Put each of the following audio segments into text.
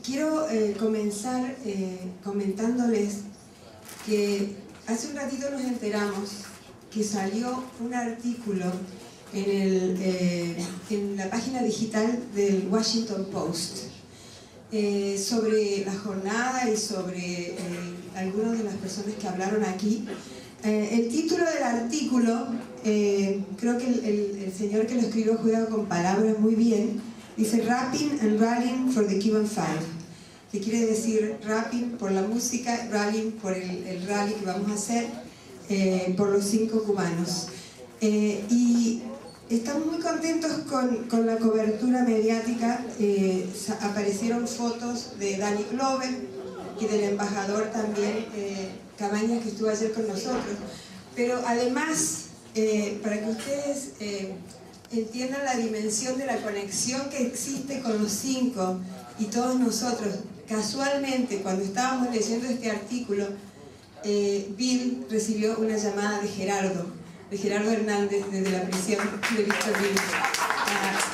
Quiero comenzar comentándoles que hace un ratito nos enteramos que salió un artículo en la página digital del Washington Post sobre la jornada y sobre algunas de las personas que hablaron aquí. El título del artículo, creo que el señor que lo escribió juega con palabras muy bien, dice Rapping and Rallying for the Cuban Five, que quiere decir rapping por la música, rallying por el rally que vamos a hacer por los 5 cubanos. Y estamos muy contentos con la cobertura mediática. Aparecieron fotos de Danny Glover y del embajador también Cabañas, que estuvo ayer con nosotros. Pero además, para que ustedes entiendan la dimensión de la conexión que existe con los 5 y todos nosotros, casualmente cuando estábamos leyendo este artículo, Bill recibió una llamada de Gerardo Hernández desde la prisión de Victorville,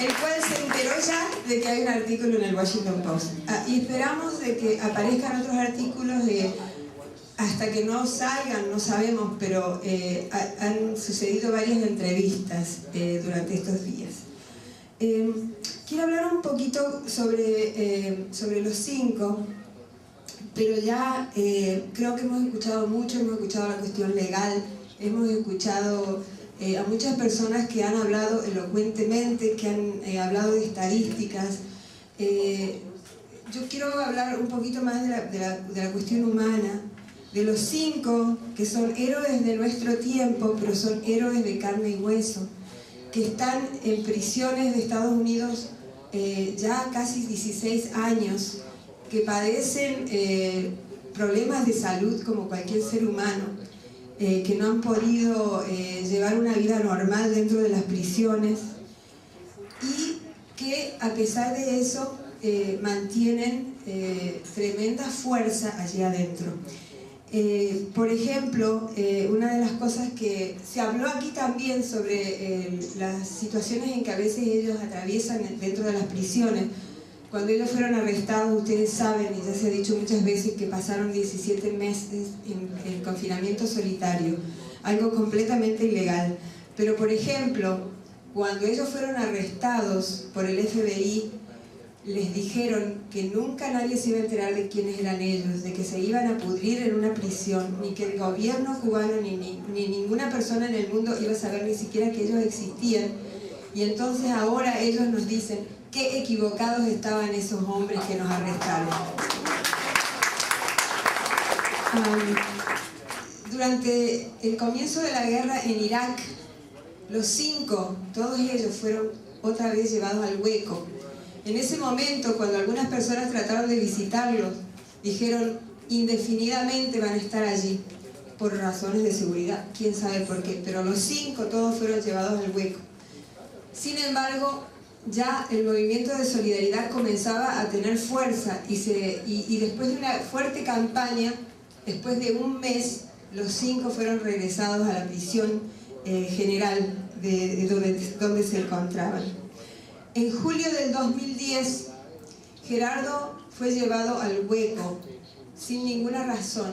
el cual se enteró ya de que hay un artículo en el Washington Post. Y esperamos de que aparezcan otros artículos hasta que no salgan, no sabemos, pero han sucedido varias entrevistas durante estos días. Quiero hablar un poquito sobre los 5, pero ya creo que hemos escuchado mucho, hemos escuchado la cuestión legal, hemos escuchado a muchas personas que han hablado elocuentemente, que han hablado de estadísticas. Yo quiero hablar un poquito más de la cuestión humana, de los 5 que son héroes de nuestro tiempo, pero son héroes de carne y hueso, que están en prisiones de Estados Unidos ya casi 16 años, que padecen problemas de salud como cualquier ser humano, que no han podido llevar una vida normal dentro de las prisiones y que a pesar de eso mantienen tremenda fuerza allí adentro. Por ejemplo, una de las cosas que se habló aquí también sobre las situaciones en que a veces ellos atraviesan dentro de las prisiones. Cuando ellos fueron arrestados, ustedes saben, y ya se ha dicho muchas veces, que pasaron 17 meses en confinamiento solitario, algo completamente ilegal. Pero, por ejemplo, cuando ellos fueron arrestados por el FBI, les dijeron que nunca nadie se iba a enterar de quiénes eran ellos, de que se iban a pudrir en una prisión, ni que el gobierno cubano ni ninguna persona en el mundo iba a saber ni siquiera que ellos existían. Y entonces ahora ellos nos dicen qué equivocados estaban esos hombres que nos arrestaron. Durante el comienzo de la guerra en Irak, los 5, todos ellos fueron otra vez llevados al hueco. En ese momento, cuando algunas personas trataron de visitarlos, dijeron indefinidamente van a estar allí, por razones de seguridad, quién sabe por qué, pero los 5 todos fueron llevados al hueco. Sin embargo, ya el movimiento de solidaridad comenzaba a tener fuerza y después de una fuerte campaña, después de un mes, los 5 fueron regresados a la prisión general donde se encontraban. En julio del 2010, Gerardo fue llevado al hueco sin ninguna razón.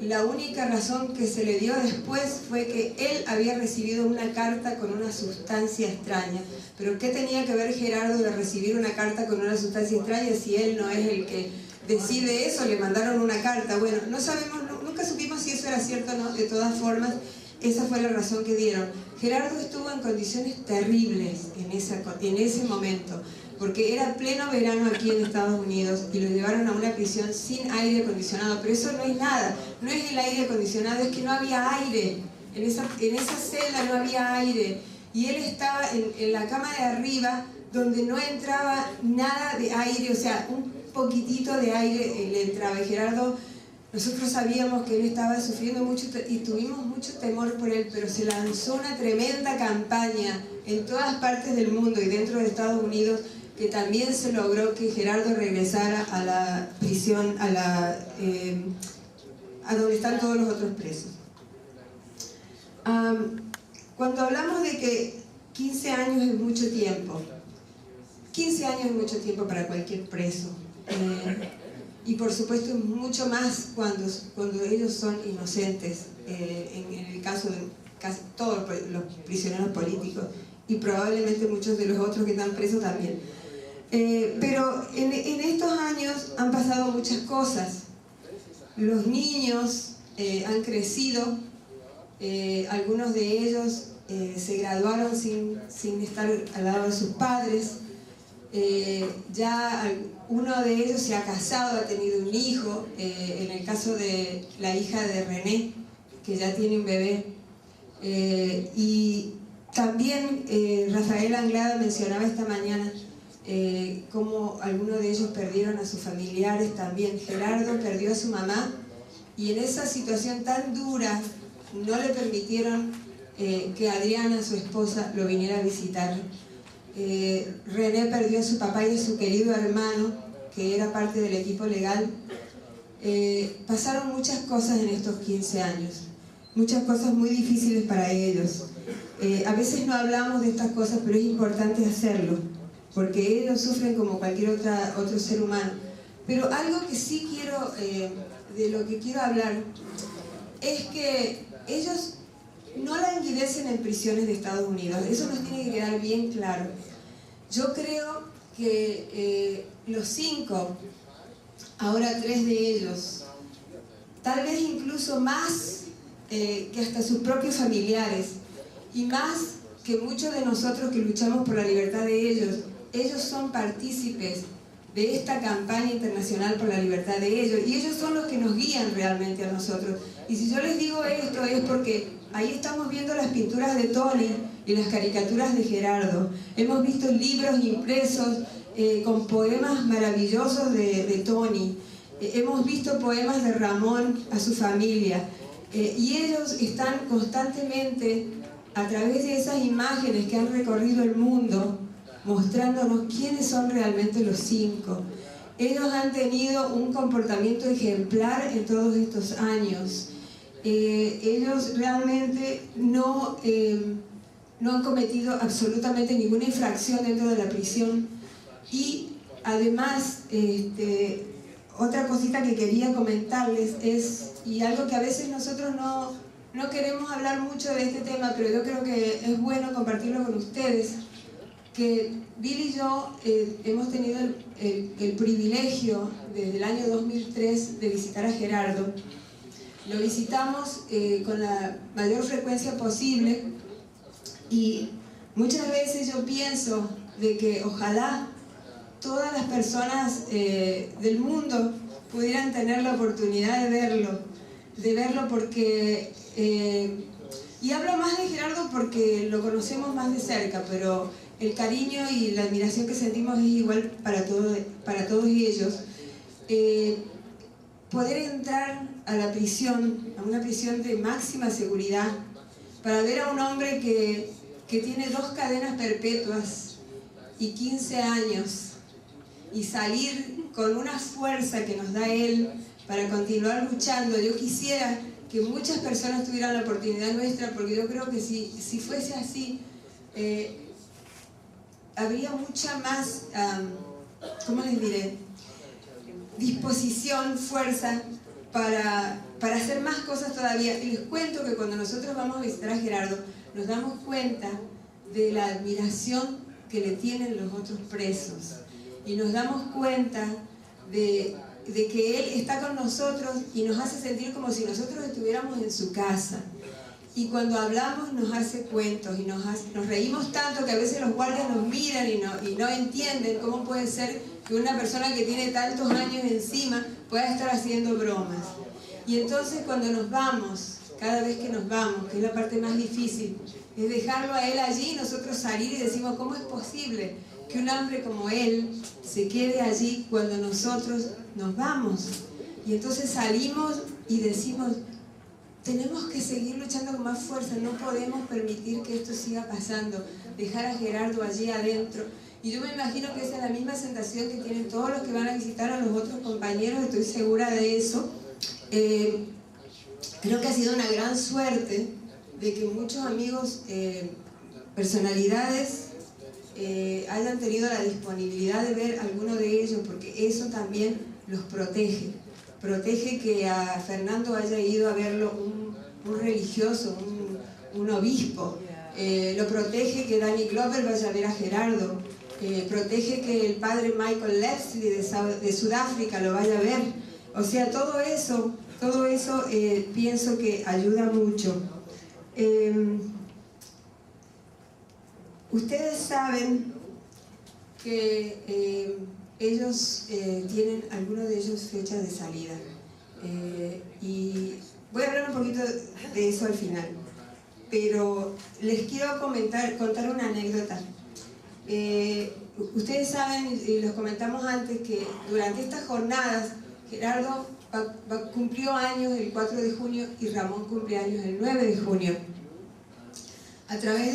La única razón que se le dio después fue que él había recibido una carta con una sustancia extraña. Pero ¿qué tenía que ver Gerardo de recibir una carta con una sustancia extraña si él no es el que decide eso? Le mandaron una carta. Bueno, no sabemos, nunca supimos si eso era cierto o no. De todas formas, esa fue la razón que dieron. Gerardo estuvo en condiciones terribles en ese momento, porque era pleno verano aquí en Estados Unidos y lo llevaron a una prisión sin aire acondicionado. Pero eso no es nada, no es el aire acondicionado, es que no había aire. En esa celda no había aire. Y él estaba en la cama de arriba, donde no entraba nada de aire, o sea, un poquitito de aire le entraba. Y Gerardo, nosotros sabíamos que él estaba sufriendo mucho y tuvimos mucho temor por él, pero se lanzó una tremenda campaña en todas partes del mundo y dentro de Estados Unidos, que también se logró que Gerardo regresara a la prisión, a donde están todos los otros presos. Cuando hablamos de que 15 años es mucho tiempo, 15 años es mucho tiempo para cualquier preso. Y por supuesto es mucho más cuando ellos son inocentes, en el caso de casi todos los prisioneros políticos y probablemente muchos de los otros que están presos también. Pero en estos años han pasado muchas cosas. Los niños han crecido, algunos de ellos se graduaron sin estar al lado de sus padres. Ya uno de ellos se ha casado, ha tenido un hijo, en el caso de la hija de René, que ya tiene un bebé. Y también Rafael Anglada mencionaba esta mañana cómo algunos de ellos perdieron a sus familiares también. Gerardo perdió a su mamá y en esa situación tan dura no le permitieron que Adriana, su esposa, lo viniera a visitar. René perdió a su papá y a su querido hermano, que era parte del equipo legal. Pasaron muchas cosas en estos 15 años, muchas cosas muy difíciles para ellos. A veces no hablamos de estas cosas, pero es importante hacerlo, porque ellos sufren como cualquier otro ser humano. Pero algo que sí quiero, de lo que quiero hablar, es que ellos no languidecen en prisiones de Estados Unidos. Eso nos tiene que quedar bien claro. Yo creo que los 5, ahora 3 de ellos, tal vez incluso más que hasta sus propios familiares, y más que muchos de nosotros que luchamos por la libertad de ellos son partícipes de esta campaña internacional por la libertad de ellos, y ellos son los que nos guían realmente a nosotros. Y si yo les digo esto es porque ahí estamos viendo las pinturas de Tony y las caricaturas de Gerardo. Hemos visto libros impresos con poemas maravillosos de Tony. Hemos visto poemas de Ramón a su familia. Y ellos están constantemente, a través de esas imágenes que han recorrido el mundo, mostrándonos quiénes son realmente los 5. Ellos han tenido un comportamiento ejemplar en todos estos años. Ellos realmente no han cometido absolutamente ninguna infracción dentro de la prisión. Y además, otra cosita que quería comentarles es, y algo que a veces nosotros no queremos hablar mucho de este tema, pero yo creo que es bueno compartirlo con ustedes, que Bill y yo hemos tenido el privilegio desde el año 2003 de visitar a Gerardo. Lo visitamos con la mayor frecuencia posible y muchas veces yo pienso de que ojalá todas las personas del mundo pudieran tener la oportunidad de verlo porque, y hablo más de Gerardo porque lo conocemos más de cerca, pero el cariño y la admiración que sentimos es igual para todos ellos. Poder entrar a la prisión, a una prisión de máxima seguridad, para ver a un hombre que tiene 2 cadenas perpetuas y 15 años, y salir con una fuerza que nos da él para continuar luchando. Yo quisiera que muchas personas tuvieran la oportunidad nuestra, porque yo creo que si fuese así, habría mucha más, ¿cómo les diré?, disposición, fuerza para hacer más cosas todavía. Y les cuento que cuando nosotros vamos a visitar a Gerardo, nos damos cuenta de la admiración que le tienen los otros presos. Y nos damos cuenta de que él está con nosotros y nos hace sentir como si nosotros estuviéramos en su casa. Y cuando hablamos nos hace cuentos y nos reímos tanto que a veces los guardias nos miran y no entienden cómo puede ser que una persona que tiene tantos años encima pueda estar haciendo bromas. Y entonces cuando nos vamos, cada vez que nos vamos, que es la parte más difícil, es dejarlo a él allí y nosotros salir y decimos, ¿cómo es posible que un hombre como él se quede allí cuando nosotros nos vamos? Y entonces salimos y decimos, tenemos que seguir luchando con más fuerza, no podemos permitir que esto siga pasando, dejar a Gerardo allí adentro. Y yo me imagino que esa es la misma sensación que tienen todos los que van a visitar a los otros compañeros, estoy segura de eso. Creo que ha sido una gran suerte de que muchos amigos, personalidades hayan tenido la disponibilidad de ver alguno de ellos, porque eso también los protege. Protege que a Fernando haya ido a verlo un religioso, un obispo. Lo protege que Danny Glover vaya a ver a Gerardo. Protege que el padre Michael Leslie de Sudáfrica lo vaya a ver. O sea, todo eso pienso que ayuda mucho. Ustedes saben que ellos tienen, algunos de ellos, fechas de salida. Y voy a hablar un poquito de eso al final. Pero les quiero contar una anécdota. Ustedes saben, y los comentamos antes, que durante estas jornadas Gerardo cumplió años el 4 de junio y Ramón cumple años el 9 de junio. A través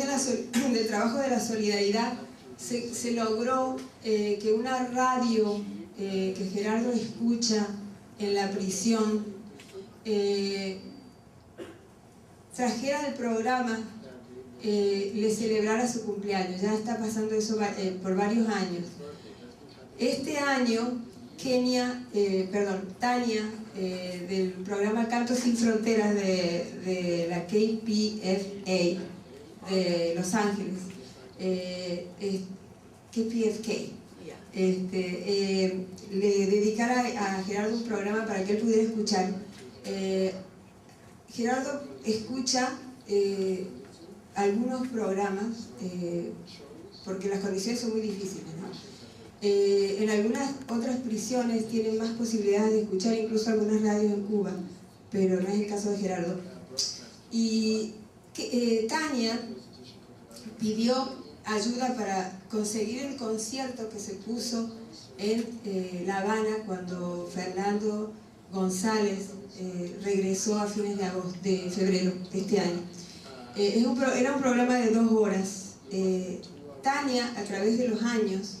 del trabajo de la solidaridad se logró que una radio que Gerardo escucha en la prisión trajera el programa, le celebrara su cumpleaños. Ya está pasando eso por varios años. Este año Tania, del programa Cantos Sin Fronteras de la KPFA de Los Ángeles, KPFK, le dedicara a Gerardo un programa para que él pudiera escuchar. Gerardo escucha algunos programas porque las condiciones son muy difíciles, ¿no? En algunas otras prisiones tienen más posibilidades de escuchar, incluso algunas radios en Cuba, pero no es el caso de Gerardo. Y Tania pidió ayuda para conseguir el concierto que se puso en La Habana cuando Fernando González regresó a fines de febrero de este año. Era un programa de 2 horas. Tania, a través de los años,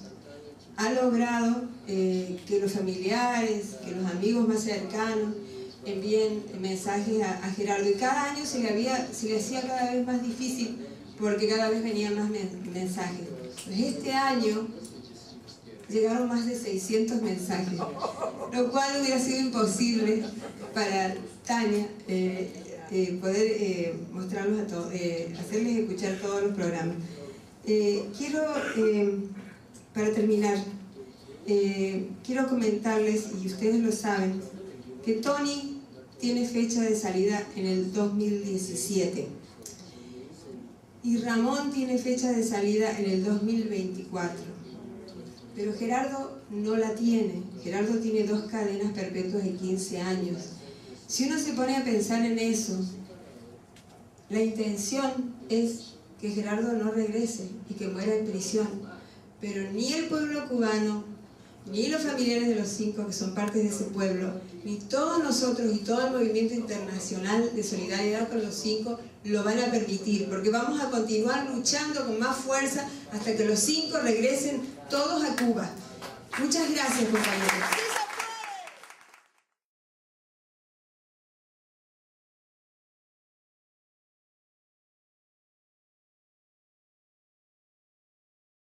ha logrado que los familiares, que los amigos más cercanos envíen mensajes a Gerardo, y cada año se le hacía cada vez más difícil porque cada vez venían más mensajes. Pues este año llegaron más de 600 mensajes, lo cual hubiera sido imposible para Tania poder mostrarlos a todos, hacerles escuchar todos los programas. Para terminar, quiero comentarles, y ustedes lo saben, que Tony tiene fecha de salida en el 2017 y Ramón tiene fecha de salida en el 2024, pero Gerardo no la tiene. Gerardo tiene 2 cadenas perpetuas de 15 años. Si uno se pone a pensar en eso, la intención es que Gerardo no regrese y que muera en prisión, pero ni el pueblo cubano, ni los familiares de los 5 que son parte de ese pueblo, ni todos nosotros y todo el movimiento internacional de solidaridad con los 5 lo van a permitir, porque vamos a continuar luchando con más fuerza hasta que los 5 regresen todos a Cuba. Muchas gracias, compañeros.